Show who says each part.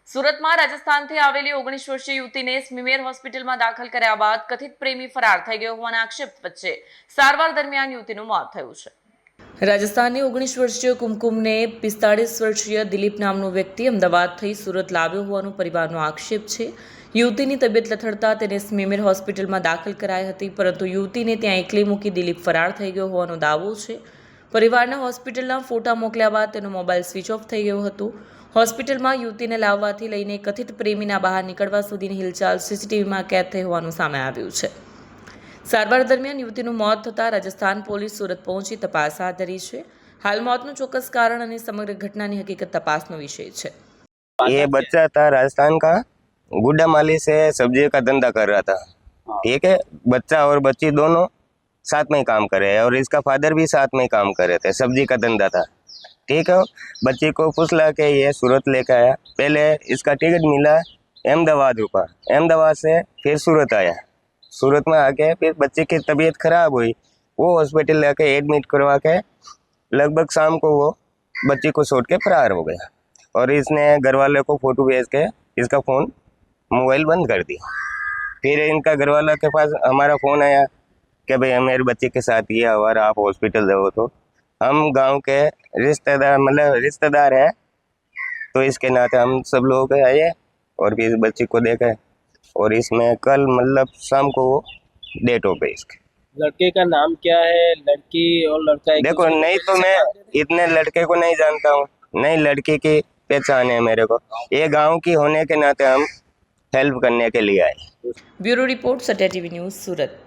Speaker 1: સુરતમાં રાજસ્થાનથી આવેલી 19 વર્ષીય યુવતીને સ્મીમેર હોસ્પિટલમાં દાખલ કર્યા બાદ કથિત પ્રેમી ફરાર થઈ ગયો હોવાના આક્ષેપ વચ્ચે સારવાર દરમિયાન યુવતીનું મોત થયું છે। રાજસ્થાનની 19 વર્ષીય કુમકુમને 45 વર્ષીય દિલીપ નામનો વ્યક્તિ અમદાવાદથી સુરત લાવ્યો હોવાનો પરિવારનો આક્ષેપ છે। યુવતીની તબિયત લથડતા તેને સ્મીમેર હોસ્પિટલમાં દાખલ કરાઈ હતી, પરંતુ યુવતીને ત્યાં એકલી મૂકી દિલીપ ફરાર થઈ ગયો હોવાનો દાવો છે। પરિવારના હોસ્પિટલના ફોટા મોકલ્યા બાદ તેનો મોબાઈલ સ્વિચ ઓફ થઈ ગયો હતો। હોસ્પિટલમાં યુવતીને લાવવાથી લઈને કથિત પ્રેમીના બહાર નીકળવા સુધીની હિલચાલ સીસીટીવીમાં કેદ થઈ હોવાનું સામે આવ્યું છે। સારવાર દરમિયાન યુવતીનું મોત થતાં રાજસ્થાન પોલીસ સુરત પહોંચી તપાસ હાથ ધરી છે। હાલ મોતનું ચોક્કસ કારણ અને समग्र घटनाની हकीकत तपासનો विषय है।
Speaker 2: ये बच्चा था राजस्थान का, गुड्डा माली से सब्जी का धंधा कर रहा था। ठीक है, बच्चा और बच्ची दोनों साथ में काम कर रहे हैं और इसका फादर भी साथ में काम कर रहे थे, सब्जी का धंधा था। ठीक है, बच्ची को फुसला के ये सूरत लेकर आया। पहले इसका टिकट मिला अहमदाबाद रुका, अहमदाबाद से फिर सूरत आया। सूरत में आके फिर बच्चे की तबीयत खराब हुई, वो हॉस्पिटल लेके एडमिट करवा के लगभग शाम को वो बच्ची को छोड़ के फरार हो गया। और इसने घर वाले को फोटो भेज के इसका फ़ोन मोबाइल बंद कर दिया। फिर इनका घर वाला के पास हमारा फ़ोन आया कि भाई मेरे बच्चे के साथ ये हुआ, आप हॉस्पिटल जाओ। तो हम गांव के रिश्तेदार है, तो इसके नाते हम सब लोग आए और फिर इस बच्ची को देखा और इसमें कल मतलब शाम को वो डेट हो गई इसकी।
Speaker 3: लड़के का नाम क्या है? लड़की और लड़का एक
Speaker 2: देखो नहीं तो मैं इतने लड़के को नहीं जानता हूँ, नहीं लड़की की पहचान है मेरे को। ये गांव की होने के नाते हम हेल्प करने के लिए आए।
Speaker 1: Bureau report Satya TV news सूरत।